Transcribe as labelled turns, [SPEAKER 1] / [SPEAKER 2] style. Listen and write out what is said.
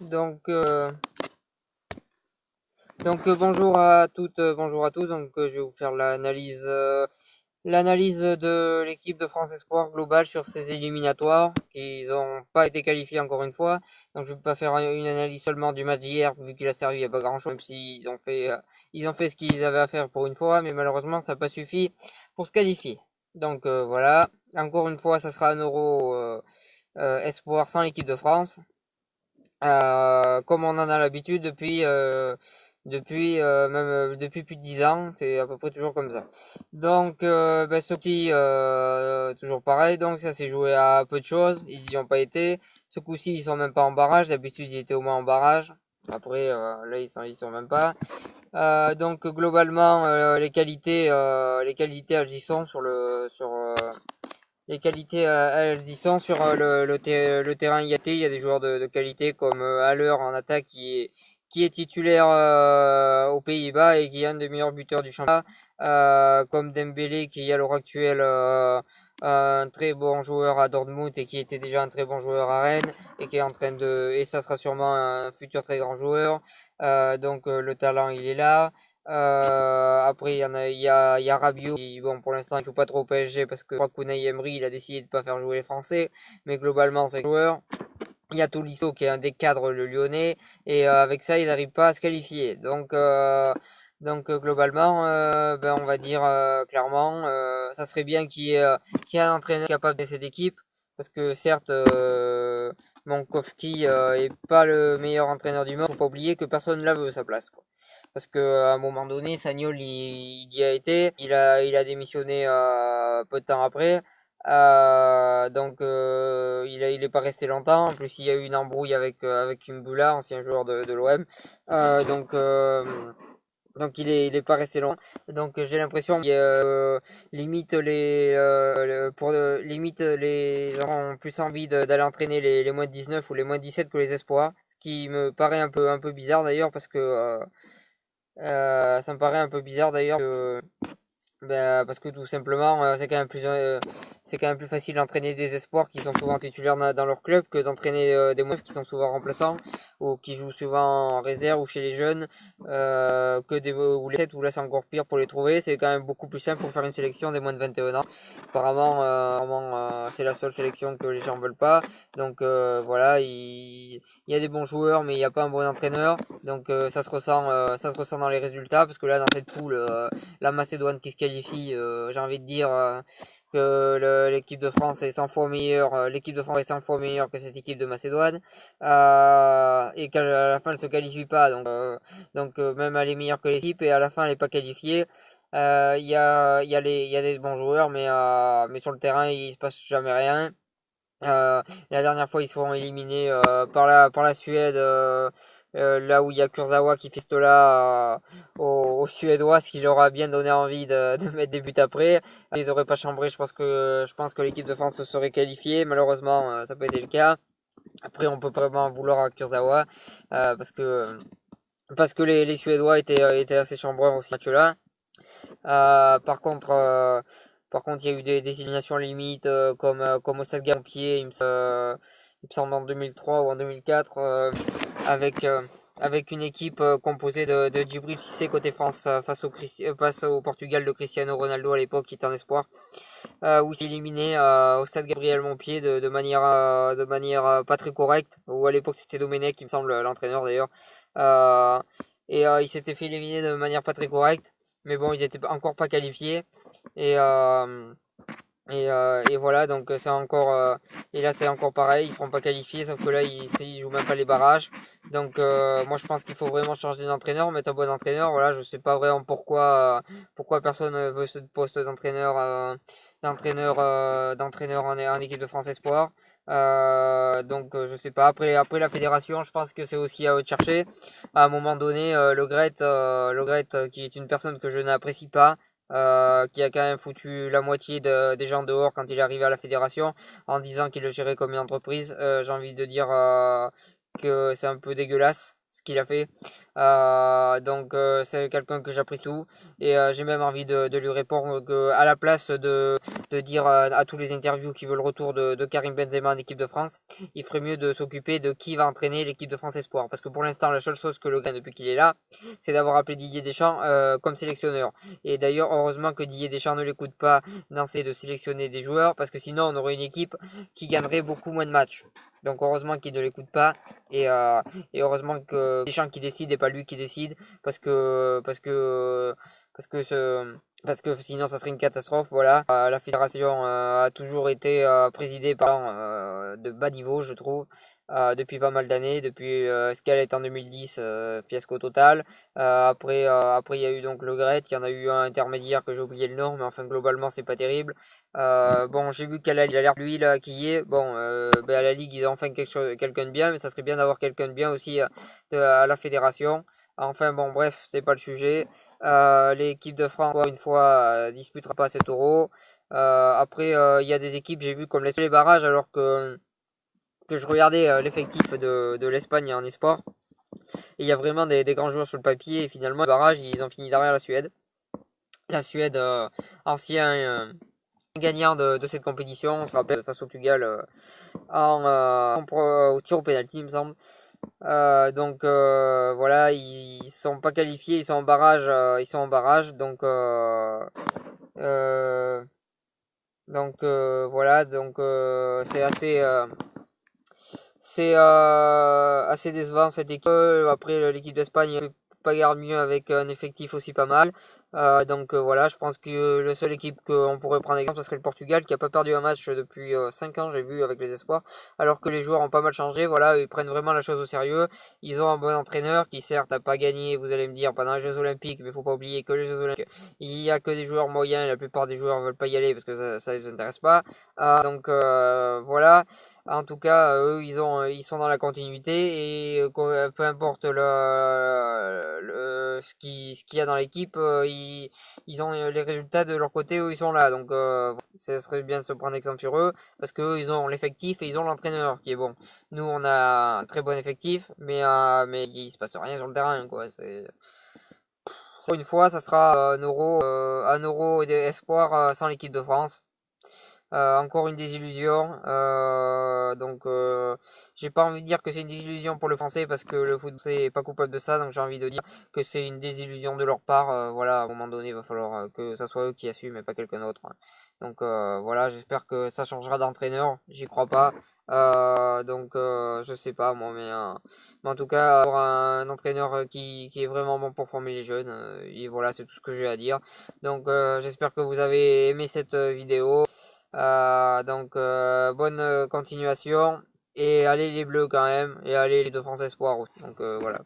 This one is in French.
[SPEAKER 1] Donc, bonjour à toutes, bonjour à tous. Je vais vous faire l'analyse de l'équipe de France Espoir globale sur ces éliminatoires qui n'ont pas été qualifiés encore une fois. Donc, je ne vais pas faire une analyse seulement du match d'hier vu qu'il a servi à pas grand-chose, même s'ils ont fait ce qu'ils avaient à faire pour une fois, mais malheureusement, ça n'a pas suffi pour se qualifier. Donc, voilà. Encore une fois, ça sera un Euro Espoir sans l'équipe de France. Comme on en a l'habitude depuis plus de 10 ans, c'est à peu près toujours comme ça. Donc, ce coup-ci, toujours pareil, donc ça s'est joué à peu de choses, ils n'y ont pas été. Ce coup-ci, ils sont même pas en barrage, d'habitude ils étaient au moins en barrage. Après, là ils sont même pas. Donc globalement, les qualités elles y sont les qualités, elles y sont sur le terrain IAT. Il y a des joueurs de qualité comme Haller en attaque qui est titulaire aux Pays-Bas et qui est un des meilleurs buteurs du championnat. Comme Dembélé qui est à l'heure actuelle un très bon joueur à Dortmund et qui était déjà un très bon joueur à Rennes et qui est en train et ça sera sûrement un futur très grand joueur. Le talent il est là. Après, il y a Rabiot qui, bon, pour l'instant, il joue pas trop au PSG parce que je crois qu'Unai Emery, il a décidé de pas faire jouer les Français. Mais globalement, c'est un joueur. Il y a Tolisso qui est un des cadres, le Lyonnais. Et avec ça, ils n'arrivent pas à se qualifier. Globalement, on va dire clairement, ça serait bien qu'il y ait un entraîneur capable de cette équipe. Parce que certes, Monkowski est pas le meilleur entraîneur du monde. Faut pas oublier que personne ne la veut sa place, quoi. Parce que à un moment donné, Sagnol il y a été, il a démissionné peu de temps après. Il est pas resté longtemps. En plus, il y a eu une embrouille avec Mbula, ancien joueur de l'OM. Euh, donc euh, il est pas resté long. J'ai l'impression qu'il limite limite les gens ont plus envie d'aller entraîner les moins de 19 ou les moins de 17 que les espoirs. Ce qui me paraît un peu bizarre d'ailleurs parce que ça me paraît un peu bizarre d'ailleurs parce que tout simplement, c'est quand même plus facile d'entraîner des espoirs qui sont souvent titulaires dans leur club que d'entraîner des meufs qui sont souvent remplaçants ou qui jouent souvent en réserve ou chez les jeunes, ou les 7 où là c'est encore pire pour les trouver. C'est quand même beaucoup plus simple pour faire une sélection des moins de 21 ans. Apparemment, c'est la seule sélection que les gens veulent pas. Voilà, il y a des bons joueurs, mais il n'y a pas un bon entraîneur. Ça se ressent dans les résultats parce que là dans cette poule. La Macédoine qui se qualifie, j'ai envie de dire que l'équipe de France est 100 fois meilleure, l'équipe de France est 100 fois meilleure que cette équipe de Macédoine, et qu'à la fin elle se qualifie pas, même elle est meilleure que l'équipe et à la fin elle est pas qualifiée. Il y a des bons joueurs, mais sur le terrain il se passe jamais rien. La dernière fois, ils se font éliminer par la Suède, là où il y a Kurzawa qui fait cela aux Suédois, ce qui leur a bien donné envie de mettre des buts après. Ils n'auraient pas chambré, je pense que l'équipe de France se serait qualifiée. Malheureusement, ça n'a pas été le cas. Après, on peut vraiment en vouloir à Kurzawa parce que les Suédois étaient assez chambreurs aussi ce match-là. Euh, par contre, euh, Par contre, il y a eu des éliminations limites comme au Stade Gampier, il me semble en 2003 ou en 2004, avec une équipe composée de Djibril Cissé côté France face au Portugal de Cristiano Ronaldo à l'époque qui était en espoir, où s'est éliminé au Stade Gabriel Montpied de manière pas très correcte, où à l'époque c'était Domenech, il me semble, l'entraîneur d'ailleurs. Euh, il s'était fait éliminer de manière pas très correcte, mais bon, ils étaient encore pas qualifiés. Et, euh, et voilà, et là c'est encore pareil, ils seront pas qualifiés, sauf que là ils jouent même pas les barrages. Moi je pense qu'il faut vraiment changer d'entraîneur, mettre un bon entraîneur. Voilà, je sais pas vraiment pourquoi personne veut ce poste d'entraîneur en équipe de France Espoir. Je sais pas. Après la fédération, je pense que c'est aussi à eux de chercher. À un moment donné, Le Gret, qui est une personne que je n'apprécie pas, qui a quand même foutu la moitié des gens dehors quand il est arrivé à la fédération en disant qu'il le gérait comme une entreprise. J'ai envie de dire que c'est un peu dégueulasse ce qu'il a fait. Donc c'est quelqu'un que j'apprécie tout, et j'ai même envie de lui répondre que, à la place de dire à tous les interviews qui veulent le retour de Karim Benzema en équipe de France, il ferait mieux de s'occuper de qui va entraîner l'équipe de France Espoir. Parce que pour l'instant, la seule chose que le gagne depuis qu'il est là, c'est d'avoir appelé Didier Deschamps comme sélectionneur. Et d'ailleurs, heureusement que Didier Deschamps ne l'écoute pas dans ses de sélectionner des joueurs, parce que sinon on aurait une équipe qui gagnerait beaucoup moins de matchs. Donc heureusement qu'il ne l'écoute pas, et heureusement que Deschamps qui décide et pas lui qui décide, parce que parce que parce que ce parce que sinon ça serait une catastrophe. Voilà. La fédération a toujours été présidée par de bas niveau, je trouve, depuis pas mal d'années, depuis ce qu'elle est en 2010, fiasco total. Après il y a eu donc Le Gret, il y en a eu un intermédiaire que j'ai oublié le nom, mais enfin globalement c'est pas terrible. Bon, j'ai vu qu'elle a l'air lui là qui y est. Bon, à la Ligue ils ont enfin quelqu'un de bien, mais ça serait bien d'avoir quelqu'un de bien aussi à la fédération. Enfin bon, bref, c'est pas le sujet. L'équipe de France, encore une fois, disputera pas cet Euro. Après, il y a des équipes, j'ai vu comme les barrages, alors que je regardais l'effectif de l'Espagne en e-sport. Et il y a vraiment des grands joueurs sur le papier. Et finalement, les barrages, ils ont fini derrière la Suède. La Suède, ancien gagnant de cette compétition, on se rappelle face au Portugal au tir au pénalty, il me semble. Donc voilà, ils sont pas qualifiés, ils sont en barrage, euh, voilà, donc c'est assez décevant cette équipe. Après, l'équipe d'Espagne peut pas garde mieux avec un effectif aussi pas mal. Donc voilà, je pense que la seule équipe qu'on pourrait prendre exemple, ce serait le Portugal, qui a pas perdu un match depuis 5 ans, j'ai vu, avec les espoirs, alors que les joueurs ont pas mal changé. Voilà, ils prennent vraiment la chose au sérieux. Ils ont un bon entraîneur qui certes a pas gagné, vous allez me dire, pendant les Jeux Olympiques, mais faut pas oublier que les Jeux Olympiques, il y a que des joueurs moyens, et la plupart des joueurs veulent pas y aller parce que ça les intéresse pas. Donc voilà. En tout cas, eux, ils sont dans la continuité, et peu importe ce qu'il y a dans l'équipe, ils ont les résultats de leur côté, eux, ils sont là. Donc, ça serait bien de se prendre exemple sur eux, parce que eux, ils ont l'effectif et ils ont l'entraîneur qui est bon. Nous, on a un très bon effectif, mais il se passe rien sur le terrain, quoi. Une fois, ça sera un euro d'espoir sans l'équipe de France. Encore une désillusion. Donc j'ai pas envie de dire que c'est une désillusion pour le français, parce que le foot français est pas coupable de ça. Donc j'ai envie de dire que c'est une désillusion de leur part. Voilà, à un moment donné, il va falloir que ça soit eux qui assument et pas quelqu'un d'autre. Donc voilà, j'espère que ça changera d'entraîneur. J'y crois pas. Donc je sais pas moi, mais en tout cas, avoir un entraîneur qui est vraiment bon pour former les jeunes. Et voilà, c'est tout ce que j'ai à dire. Donc j'espère que vous avez aimé cette vidéo. Donc bonne continuation, et allez les Bleus quand même, et allez les deux France Espoir aussi. Donc voilà.